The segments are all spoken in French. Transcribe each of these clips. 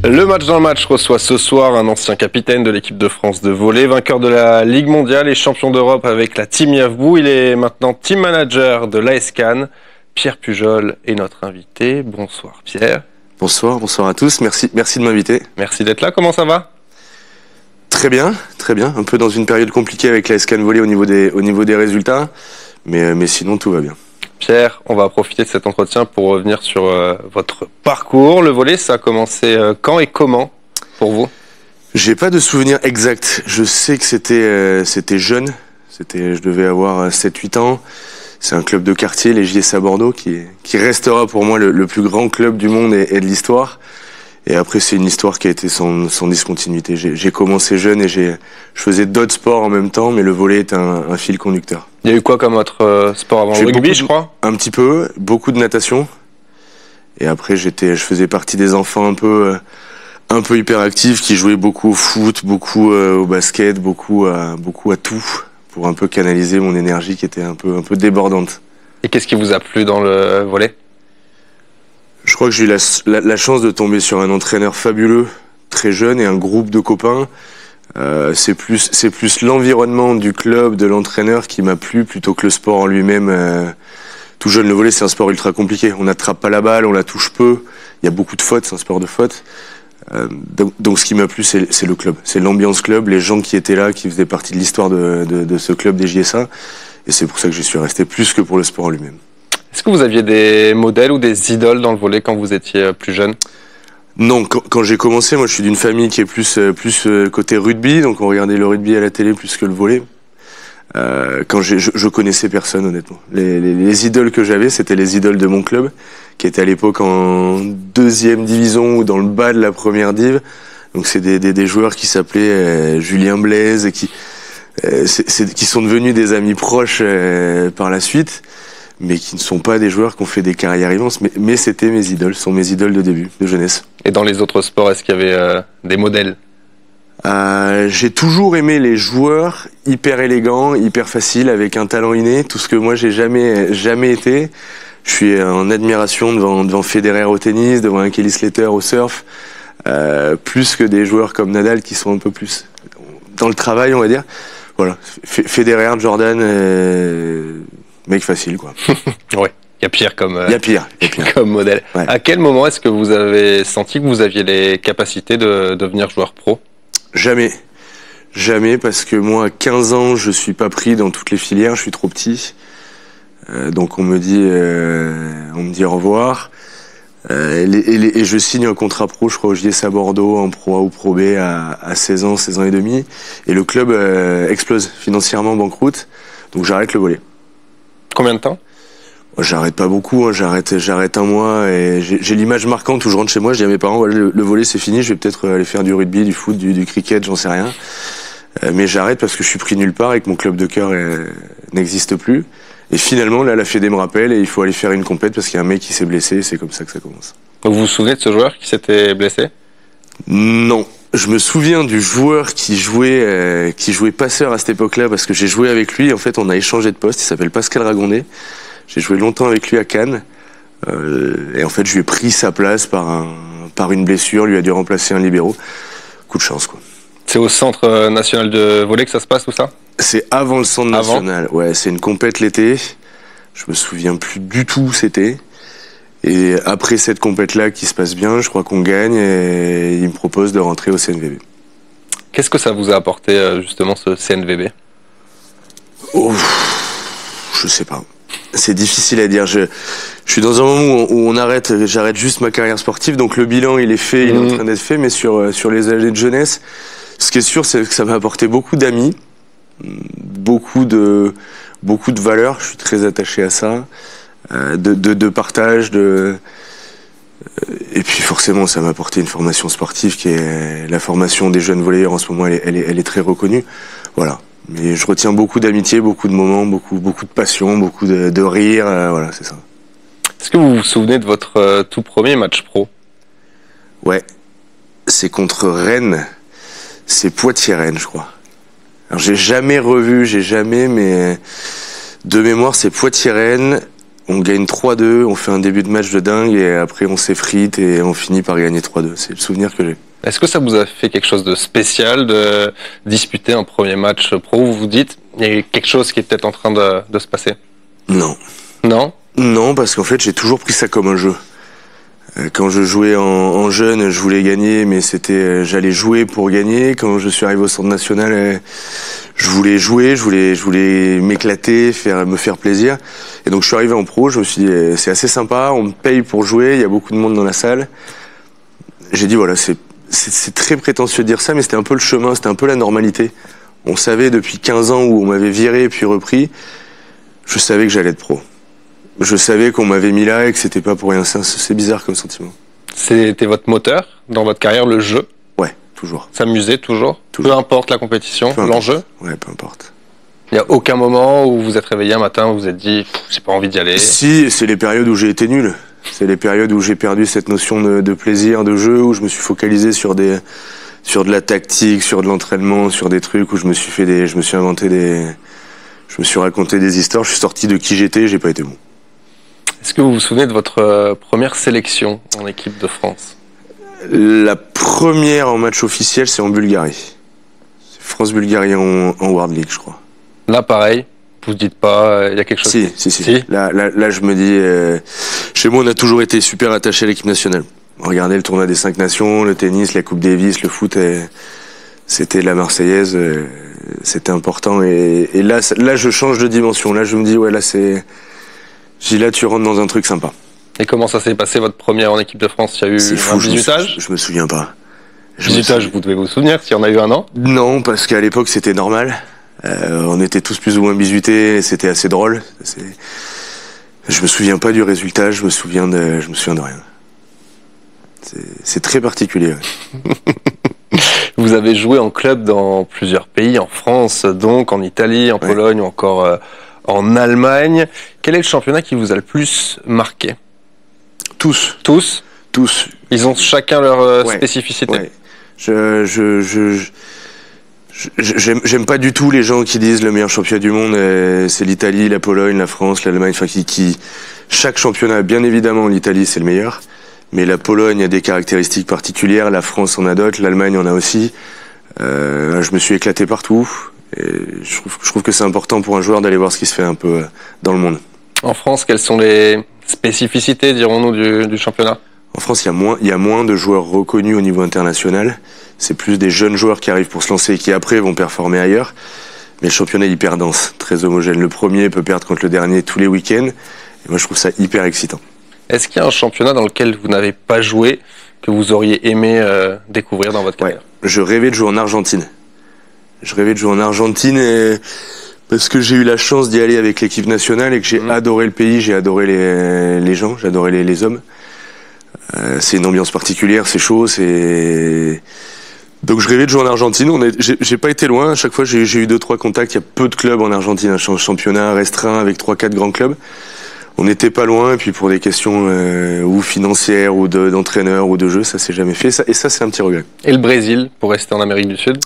Le match dans le match reçoit ce soir un ancien capitaine de l'équipe de France de volley, vainqueur de la Ligue mondiale et champion d'Europe avec la Team Yavbou. Il est maintenant team manager de l'AS Cannes. Pierre Pujol est notre invité. Bonsoir Pierre. Bonsoir à tous. Merci de m'inviter. Merci d'être là. Comment ça va? Très bien. Un peu dans une période compliquée avec l'AS Cannes volley au niveau des résultats, mais sinon tout va bien. Pierre, on va profiter de cet entretien pour revenir sur votre parcours. Le volley, ça a commencé quand et comment pour vous? J'ai pas de souvenir exact. Je sais que c'était jeune. Je devais avoir 7-8 ans. C'est un club de quartier, les JS à Bordeaux, qui restera pour moi le plus grand club du monde et de l'histoire. Et après, c'est une histoire qui a été sans discontinuité. J'ai commencé jeune et je faisais d'autres sports en même temps, mais le volley est un fil conducteur. Il y a eu quoi comme autre sport avant le rugby, je crois? Un petit peu, beaucoup de natation. Et après, je faisais partie des enfants un peu hyperactifs qui jouaient beaucoup au foot, beaucoup au basket, beaucoup à tout, pour un peu canaliser mon énergie qui était un peu débordante. Et qu'est-ce qui vous a plu dans le volley? Je crois que j'ai eu la chance de tomber sur un entraîneur fabuleux, très jeune, et un groupe de copains. C'est plus l'environnement du club, de l'entraîneur qui m'a plu plutôt que le sport en lui-même. Tout jeune, le volley, c'est un sport ultra compliqué. On n'attrape pas la balle, on la touche peu. Il y a beaucoup de fautes, c'est un sport de fautes. Donc ce qui m'a plu, c'est le club. C'est l'ambiance club, les gens qui étaient là, qui faisaient partie de l'histoire de ce club des JSA. Et c'est pour ça que j'y suis resté plus que pour le sport en lui-même. Est-ce que vous aviez des modèles ou des idoles dans le volley quand vous étiez plus jeune? Non, quand j'ai commencé, moi je suis d'une famille qui est plus côté rugby, donc on regardait le rugby à la télé plus que le volley. Quand je connaissais personne honnêtement. Les idoles que j'avais, c'était les idoles de mon club, qui était à l'époque en 2e division ou dans le bas de la première div. Donc c'est des joueurs qui s'appelaient Julien Blaise et qui sont devenus des amis proches par la suite, mais qui ne sont pas des joueurs qui ont fait des carrières immenses. Mais c'était mes idoles, sont mes idoles de début, de jeunesse. Et dans les autres sports, est-ce qu'il y avait des modèles? J'ai toujours aimé les joueurs hyper élégants, hyper faciles, avec un talent inné, tout ce que moi j'ai jamais été. Je suis en admiration devant Federer au tennis, devant un Kelly Slater au surf, plus que des joueurs comme Nadal qui sont un peu plus dans le travail, on va dire. Voilà, Federer, Jordan, mec facile quoi. Ouais. Il y a pire comme, comme modèle. Ouais. À quel moment est-ce que vous avez senti que vous aviez les capacités de devenir joueur pro? Jamais, parce que moi, à 15 ans, je suis pas pris dans toutes les filières, je suis trop petit. Donc on me dit au revoir. Et je signe un contrat pro, je crois, au JS à Bordeaux, en Pro A ou Pro B à 16 ans et demi. Et le club explose financièrement, banqueroute. Donc j'arrête le volley. Combien de temps? J'arrête pas beaucoup, hein, j'arrête un mois et j'ai l'image marquante où je rentre chez moi, je dis à mes parents, voilà, le volley c'est fini, je vais peut-être aller faire du rugby, du foot, du cricket, j'en sais rien. Mais j'arrête parce que je suis pris nulle part et que mon club de cœur n'existe plus. Et finalement, là, la Fédé me rappelle et il faut aller faire une compète parce qu'il y a un mec qui s'est blessé et c'est comme ça que ça commence. Vous vous souvenez de ce joueur qui s'était blessé? Non. Je me souviens du joueur qui jouait passeur à cette époque-là parce que j'ai joué avec lui. En fait, on a échangé de poste, il s'appelle Pascal Ragondet. J'ai joué longtemps avec lui à Cannes et en fait je lui ai pris sa place par une blessure, lui a dû remplacer un libéro. Coup de chance quoi. C'est au Centre national de volley que ça se passe tout ça? C'est avant le Centre national, ouais, c'est une compète l'été. Je me souviens plus du tout où c'était. Et après cette compète-là qui se passe bien, je crois qu'on gagne et il me propose de rentrer au CNVB. Qu'est-ce que ça vous a apporté justement ce CNVB? Oh, je sais pas. C'est difficile à dire. Je suis dans un moment où j'arrête juste ma carrière sportive, donc le bilan il est fait, il est en train d'être fait, mais sur les années de jeunesse, ce qui est sûr, c'est que ça m'a apporté beaucoup d'amis, beaucoup de valeurs. Je suis très attaché à ça, de partage, et puis forcément, ça m'a apporté une formation sportive qui est la formation des jeunes volleyeurs en ce moment. Elle est très reconnue. Voilà. Mais je retiens beaucoup d'amitié, beaucoup de moments, beaucoup de passion, beaucoup de rire, voilà, c'est ça. Est-ce que vous vous souvenez de votre tout premier match pro? Ouais, c'est contre Rennes, c'est Poitiers-Rennes, je crois. Alors mais de mémoire, c'est Poitiers-Rennes. on gagne 3-2, on fait un début de match de dingue et après on s'effrite et on finit par gagner 3-2. C'est le souvenir que j'ai. Est-ce que ça vous a fait quelque chose de spécial de disputer un premier match pro où vous vous dites il y a quelque chose qui est peut-être en train de se passer? Non. Non? Non, parce qu'en fait, j'ai toujours pris ça comme un jeu. Quand je jouais en jeune, je voulais gagner, mais j'allais jouer pour gagner. Quand je suis arrivé au centre national, je voulais jouer, je voulais m'éclater, me faire plaisir. Et donc je suis arrivé en pro, je me suis dit c'est assez sympa, on me paye pour jouer, il y a beaucoup de monde dans la salle. J'ai dit voilà, c'est très prétentieux de dire ça, mais c'était un peu le chemin, c'était un peu la normalité. On savait depuis 15 ans où on m'avait viré puis repris, je savais que j'allais être pro. Je savais qu'on m'avait mis là et que c'était pas pour rien. C'est bizarre comme sentiment. C'était votre moteur dans votre carrière, le jeu? Ouais, toujours. S'amuser toujours? Peu importe la compétition, l'enjeu? Ouais, peu importe. Il n'y a aucun moment où vous êtes réveillé un matin, où vous vous êtes dit j'ai pas envie d'y aller? Si, c'est les périodes où j'ai été nul. C'est les périodes où j'ai perdu cette notion de plaisir, de jeu, où je me suis focalisé sur de la tactique, sur de l'entraînement, sur des trucs où je me suis raconté des histoires. Je suis sorti de qui j'étais, j'ai pas été bon. Est-ce que vous vous souvenez de votre première sélection en équipe de France? La première en match officiel, c'est en Bulgarie. C'est France-Bulgarie en World League, je crois. Là, pareil, vous ne dites pas, il y a quelque chose? Si. Là, je me dis, chez moi, on a toujours été super attachés à l'équipe nationale. Regardez le tournoi des 5 nations, le tennis, la Coupe Davis, le foot, c'était la Marseillaise, c'était important. Et là, je change de dimension. Là, je me dis, ouais, là, tu rentres dans un truc sympa. Et comment ça s'est passé, votre première en équipe de France? Il y a eu un bisutage? Je me souviens pas. Bisutage, vous devez vous souvenir, s'il y en a eu un an? Non, parce qu'à l'époque, c'était normal. On était tous plus ou moins bisutés, c'était assez drôle. Je me souviens pas du résultat, je me souviens de rien. C'est très particulier. Ouais. Vous avez joué en club dans plusieurs pays, en France, donc en Italie, en Pologne ou encore en Allemagne. Quel est le championnat qui vous a le plus marqué? Tous. Tous? Tous. Ils ont chacun leur spécificité. Ouais. J'aime pas du tout les gens qui disent le meilleur championnat du monde, c'est l'Italie, la Pologne, la France, l'Allemagne, enfin chaque championnat, bien évidemment, l'Italie c'est le meilleur, mais la Pologne a des caractéristiques particulières, la France en a d'autres, l'Allemagne en a aussi. Je me suis éclaté partout. Et je trouve que c'est important pour un joueur d'aller voir ce qui se fait un peu dans le monde. En France, quelles sont les spécificités, dirons-nous, du championnat? En France, il y a moins de joueurs reconnus au niveau international. C'est plus des jeunes joueurs qui arrivent pour se lancer et qui après vont performer ailleurs. Mais le championnat est hyper dense, très homogène. Le premier peut perdre contre le dernier tous les week-ends. Et moi, je trouve ça hyper excitant. Est-ce qu'il y a un championnat dans lequel vous n'avez pas joué, que vous auriez aimé découvrir dans votre carrière? Ouais, je rêvais de jouer en Argentine. Parce que j'ai eu la chance d'y aller avec l'équipe nationale et que j'ai adoré le pays, j'ai adoré les gens, j'ai adoré les hommes. C'est une ambiance particulière, c'est chaud, Donc je rêvais de jouer en Argentine. J'ai pas été loin. À chaque fois, j'ai eu 2-3 contacts. Il y a peu de clubs en Argentine, un championnat restreint avec 3-4 grands clubs. On n'était pas loin. Et puis pour des questions ou financières ou d'entraîneur ou de jeu, ça s'est jamais fait. Et ça, c'est un petit regret. Et le Brésil, pour rester en Amérique du Sud?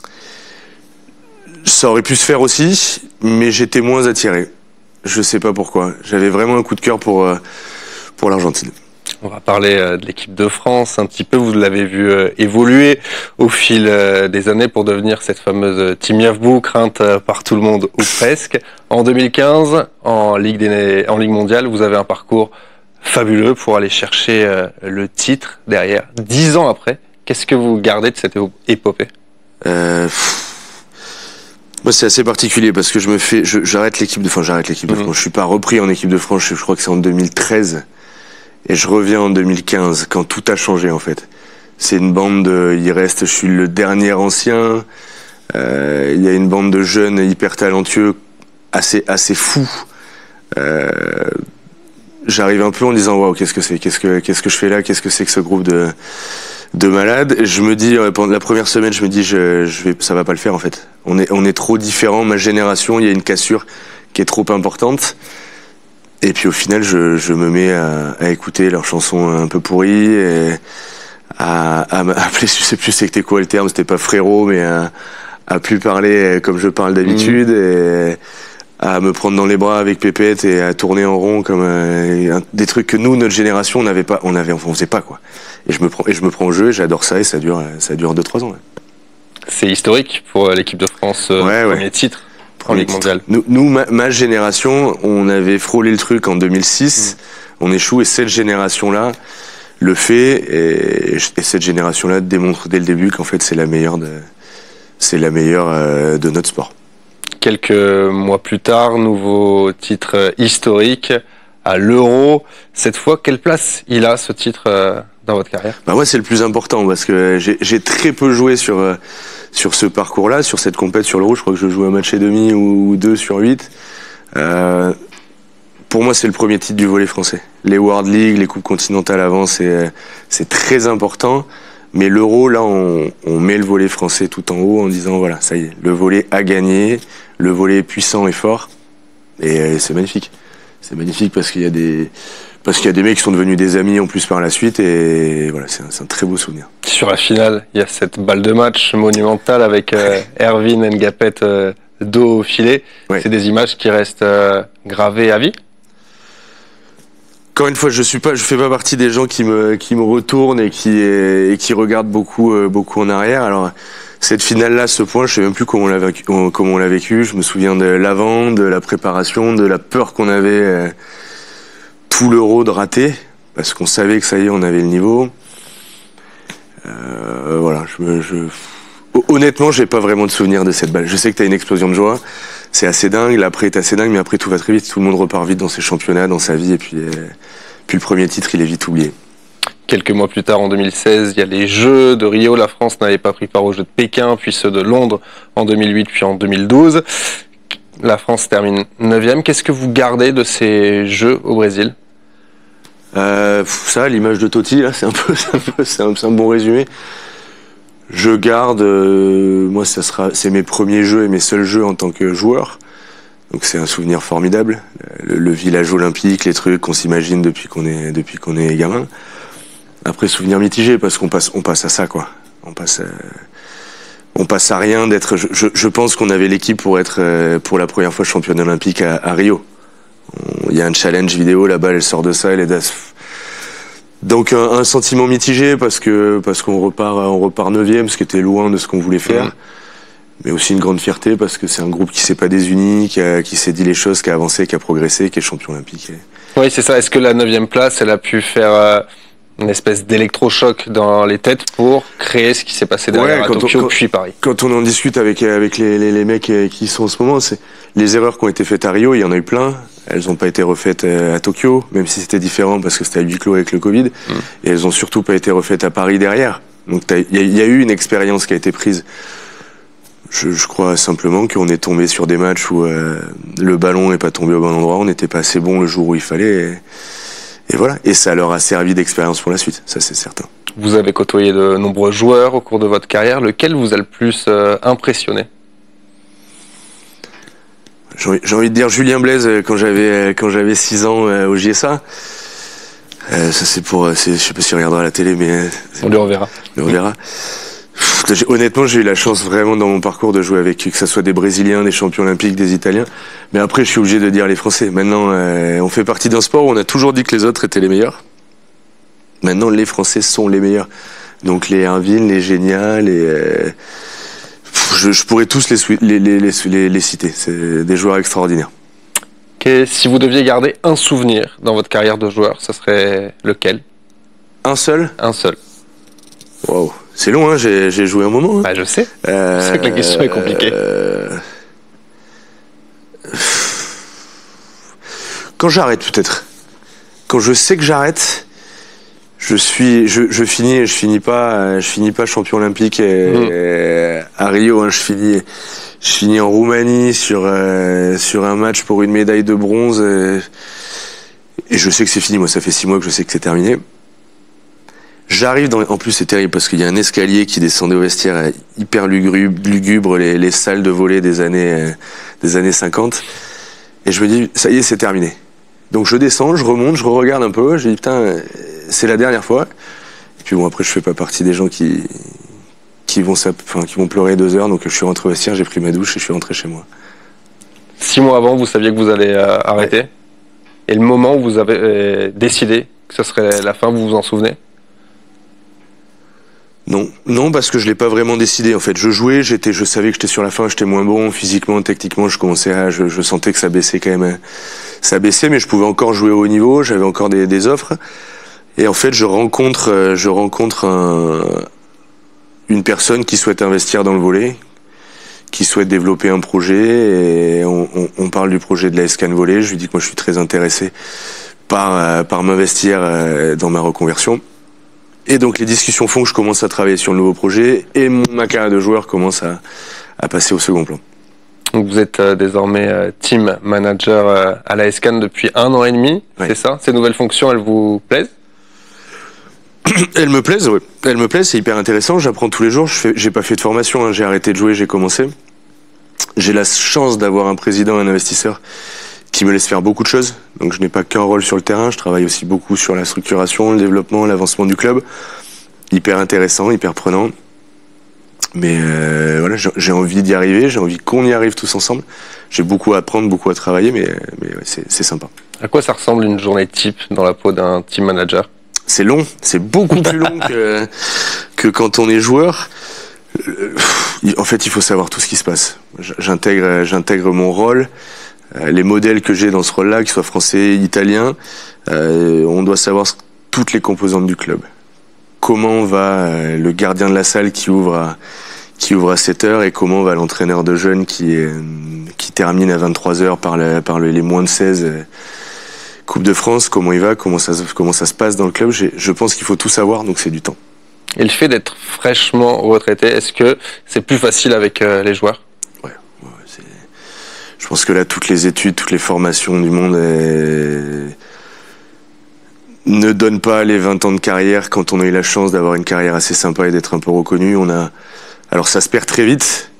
Ça aurait pu se faire aussi, mais j'étais moins attiré. Je sais pas pourquoi. J'avais vraiment un coup de cœur pour l'Argentine. On va parler de l'équipe de France un petit peu. Vous l'avez vu évoluer au fil des années pour devenir cette fameuse Team Yavbou, crainte par tout le monde ou presque. En 2015, en Ligue mondiale, vous avez un parcours fabuleux pour aller chercher le titre derrière. 10 ans après, qu'est-ce que vous gardez de cette épopée? Moi, c'est assez particulier parce que j'arrête l'équipe de France. Je suis pas repris en équipe de France. Je crois que c'est en 2013. Et je reviens en 2015, quand tout a changé, en fait. C'est une bande je suis le dernier ancien. Il y a une bande de jeunes hyper talentueux, assez fous. J'arrive un peu en disant, waouh, qu'est-ce que je fais là? Qu'est-ce que c'est que ce groupe de malades? Je me dis, pendant la première semaine, je me dis, ça va pas le faire, en fait. On est trop différents. Ma génération, il y a une cassure qui est trop importante. Et puis au final, je me mets à écouter leurs chansons un peu pourries et à m'appeler, je sais plus c'était quoi le terme, c'était pas frérot, mais à plus parler comme je parle d'habitude et à me prendre dans les bras avec Pépette et à tourner en rond comme des trucs que nous, notre génération, on faisait pas quoi. Et je me prends au jeu, et j'adore ça et ça dure 2-3 ans. Ouais. C'est historique pour l'équipe de France, premier titre en Ligue mondiale. Nous ma génération, on avait frôlé le truc en 2006, on échoue et cette génération-là le fait et cette génération-là démontre dès le début qu'en fait c'est la meilleure de notre sport. Quelques mois plus tard, nouveau titre historique à l'Euro. Cette fois, quelle place il a ce titre dans votre carrière? Bah ouais, c'est le plus important parce que j'ai très peu joué sur ce parcours-là, sur cette compète sur l'Euro. Je crois que je joue un match et demi ou 2 sur 8. Pour moi, c'est le premier titre du volley français. Les World League, les coupes continentales avant, c'est très important. Mais l'Euro, là, on met le volley français tout en haut en disant voilà, ça y est, le volley a gagné, le volley est puissant et fort, et c'est magnifique. C'est magnifique parce qu'il y a des mecs qui sont devenus des amis en plus par la suite, et voilà, c'est un très beau souvenir. Sur la finale, il y a cette balle de match monumentale avec Erwin Ngapet dos au filet. Ouais. C'est des images qui restent gravées à vie. Encore une fois, je fais pas partie des gens qui me retournent et qui regardent beaucoup en arrière. Alors cette finale-là, ce point, je sais même plus comment on l'a vécu. Je me souviens de l'avant, de la préparation, de la peur qu'on avait tout l'Euro de rater parce qu'on savait que ça y est, on avait le niveau. Voilà, honnêtement, j'ai pas vraiment de souvenir de cette balle. Je sais que t'as une explosion de joie. C'est assez dingue, l'après est assez dingue, mais après tout va très vite, tout le monde repart vite dans ses championnats, dans sa vie, et puis le premier titre, il est vite oublié. Quelques mois plus tard, en 2016, il y a les Jeux de Rio, la France n'avait pas pris part aux Jeux de Pékin, puis ceux de Londres en 2008, puis en 2012. La France termine 9e. Qu'est-ce que vous gardez de ces Jeux au Brésil? Ça, l'image de Totti, là, c'est un bon résumé. Je garde, moi c'est mes premiers jeux et mes seuls jeux en tant que joueur, donc c'est un souvenir formidable. Le village olympique, les trucs qu'on s'imagine depuis qu'on est gamin. Après, souvenir mitigé parce qu'on passe à ça quoi. On passe à rien d'être. Je pense qu'on avait l'équipe pour être pour la première fois championne olympique à Rio. Il y a un challenge vidéo, la balle elle sort de ça, elle est donc un sentiment mitigé parce qu'on repart 9e, ce qui était loin de ce qu'on voulait faire, mais aussi une grande fierté parce que c'est un groupe qui s'est pas désuni, qui s'est dit les choses, qui a avancé, qui a progressé, qui est champion olympique. Oui, c'est ça. Est-ce que la 9e place, elle a pu faire une espèce d'électrochoc dans les têtes pour créer ce qui s'est passé derrière à Tokyo puis Paris? Quand on en discute avec les mecs qui sont en ce moment, c'est les erreurs qui ont été faites à Rio, il y en a eu plein. Elles n'ont pas été refaites à Tokyo, même si c'était différent parce que c'était à huis clos avec le Covid. Et elles ont surtout pas été refaites à Paris derrière. Donc il y a eu une expérience qui a été prise. Je crois simplement qu'on est tombé sur des matchs où le ballon n'est pas tombé au bon endroit, on n'était pas assez bon le jour où il fallait. Et voilà. Et ça leur a servi d'expérience pour la suite, ça c'est certain. Vous avez côtoyé de nombreux joueurs au cours de votre carrière. Lequel vous a le plus impressionné? J'ai envie de dire Julien Blaise quand j'avais 6 ans au JSA. Ça c'est je sais pas si on regardera la télé, mais on le reverra. Honnêtement, j'ai eu la chance vraiment dans mon parcours de jouer avec que ça soit des Brésiliens, des champions olympiques, des Italiens. Mais après, je suis obligé de dire les Français. Maintenant, on fait partie d'un sport où on a toujours dit que les autres étaient les meilleurs. Maintenant, les Français sont les meilleurs. Donc les Erwin, les Genia, je pourrais tous les citer. C'est des joueurs extraordinaires. Si vous deviez garder un souvenir dans votre carrière de joueur, ça serait lequel? Un seul? Un seul. Waouh, c'est long, hein, j'ai joué un moment. Hein. Bah, je sais. C'est vrai que la question est compliquée. Quand j'arrête, peut-être. Quand je sais que j'arrête, je finis pas champion olympique à Rio. Hein, je finis en Roumanie sur un match pour une médaille de bronze. Et je sais que c'est fini. Moi, ça fait 6 mois que je sais que c'est terminé. J'arrive en plus c'est terrible parce qu'il y a un escalier qui descendait au vestiaire hyper lugubre, les salles de volley des années 50. Et je me dis, ça y est, c'est terminé. Donc je descends, je remonte, je regarde un peu, je dis putain, c'est la dernière fois. Et puis bon, après je fais pas partie des gens qui vont pleurer 2 heures, donc je suis rentré au vestiaire, j'ai pris ma douche et je suis rentré chez moi. 6 mois avant, vous saviez que vous allez arrêter. Ouais. Et le moment où vous avez décidé que ce serait la fin, vous vous en souvenez? Non, parce que je l'ai pas vraiment décidé. En fait, je jouais, je savais que j'étais sur la fin, j'étais moins bon physiquement, techniquement, je sentais que ça baissait quand même. Ça baissait, mais je pouvais encore jouer au haut niveau, j'avais encore des offres. Et en fait, je rencontre une personne qui souhaite investir dans le volley, qui souhaite développer un projet, et on parle du projet de l'AS Cannes Volley. Je lui dis que moi je suis très intéressé par m'investir dans ma reconversion. Et donc les discussions font que je commence à travailler sur le nouveau projet et ma carrière de joueur commence à passer au second plan. Donc vous êtes désormais team manager à l'AS Cannes depuis 1 an et demi, ouais. C'est ça? Ces nouvelles fonctions, elles vous plaisent? Elles me plaisent, oui. Elles me plaisent, c'est hyper intéressant, j'apprends tous les jours, j'ai pas fait de formation, hein. J'ai arrêté de jouer, j'ai commencé. J'ai la chance d'avoir un président et un investisseur qui me laisse faire beaucoup de choses. Donc je n'ai pas qu'un rôle sur le terrain, je travaille aussi beaucoup sur la structuration, le développement, l'avancement du club. Hyper intéressant, hyper prenant. Mais voilà, j'ai envie d'y arriver, j'ai envie qu'on y arrive tous ensemble. J'ai beaucoup à apprendre, beaucoup à travailler, mais ouais, c'est sympa. À quoi ça ressemble une journée type dans la peau d'un team manager? C'est long, c'est beaucoup plus long que quand on est joueur. En fait, il faut savoir tout ce qui se passe. J'intègre mon rôle. Les modèles que j'ai dans ce rôle-là, qu'ils soient français, italiens, on doit savoir toutes les composantes du club. Comment va le gardien de la salle qui ouvre à 7h et comment va l'entraîneur de jeunes qui termine à 23h par les moins de 16 Coupe de France, comment il va, comment ça se passe dans le club. Je pense qu'il faut tout savoir, donc c'est du temps. Et le fait d'être fraîchement retraité, est-ce que c'est plus facile avec les joueurs? Je pense que là, toutes les études, toutes les formations du monde ne donnent pas les 20 ans de carrière quand on a eu la chance d'avoir une carrière assez sympa et d'être un peu reconnu. Alors ça se perd très vite,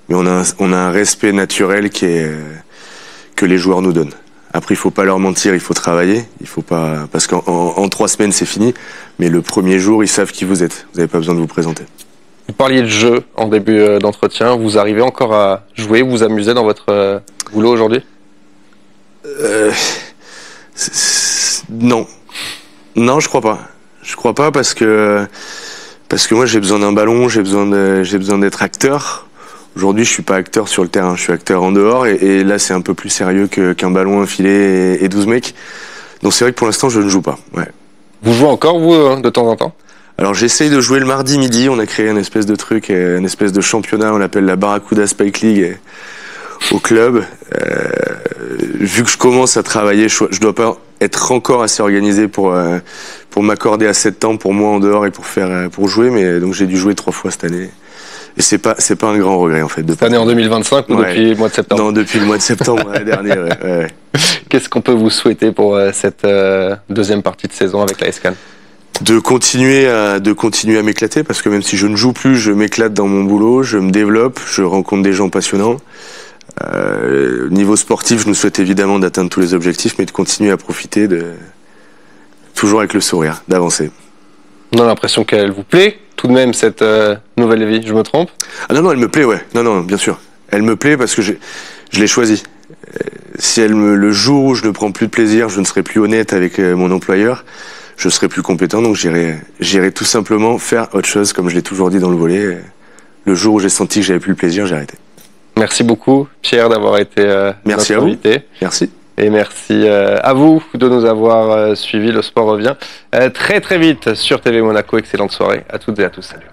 mais on a un respect naturel que les joueurs nous donnent. Après, il faut pas leur mentir, il faut travailler. Il faut pas, parce qu'en 3 semaines, c'est fini. Mais le premier jour, ils savent qui vous êtes. Vous n'avez pas besoin de vous présenter. Vous parliez de jeu en début d'entretien. Vous arrivez encore à jouer, vous amuser dans votre boulot aujourd'hui? Non. Non, je crois pas. Je crois pas parce que moi, j'ai besoin d'un ballon, j'ai besoin d'être acteur. Aujourd'hui, je suis pas acteur sur le terrain, je suis acteur en dehors et là, c'est un peu plus sérieux qu'un ballon, un filet et 12 mecs. Donc c'est vrai que pour l'instant, je ne joue pas. Ouais. Vous jouez encore, vous, de temps en temps? Alors j'essaye de jouer le mardi midi, on a créé une espèce de truc, une espèce de championnat, on l'appelle la Barracuda Spike League au club. Vu que je commence à travailler, je dois pas être encore assez organisé pour m'accorder assez de temps pour moi en dehors et pour jouer, mais donc j'ai dû jouer 3 fois cette année. Et c'est pas un grand regret en fait. Cette année en 2025 ou depuis le mois de septembre? Non, depuis le mois de septembre dernier. Ouais. Qu'est-ce qu'on peut vous souhaiter pour cette deuxième partie de saison avec l'AS Cannes? De continuer à m'éclater, parce que même si je ne joue plus, je m'éclate dans mon boulot, je me développe, je rencontre des gens passionnants. Niveau sportif, je nous souhaite évidemment d'atteindre tous les objectifs, mais de continuer à profiter toujours avec le sourire, d'avancer. On a l'impression qu'elle vous plaît, tout de même, cette nouvelle vie, je me trompe? Ah non, elle me plaît, ouais. Non, bien sûr. Elle me plaît parce que je l'ai choisie. Si le jour où je ne prends plus de plaisir, je ne serai plus honnête avec mon employeur, je serai plus compétent, donc j'irai tout simplement faire autre chose, comme je l'ai toujours dit dans le volley. Le jour où j'ai senti que j'avais plus le plaisir, j'ai arrêté. Merci beaucoup, Pierre, d'avoir été merci notre invité. Merci. Et merci à vous de nous avoir suivis. Le sport revient très très vite sur TV Monaco. Excellente soirée à toutes et à tous. Salut.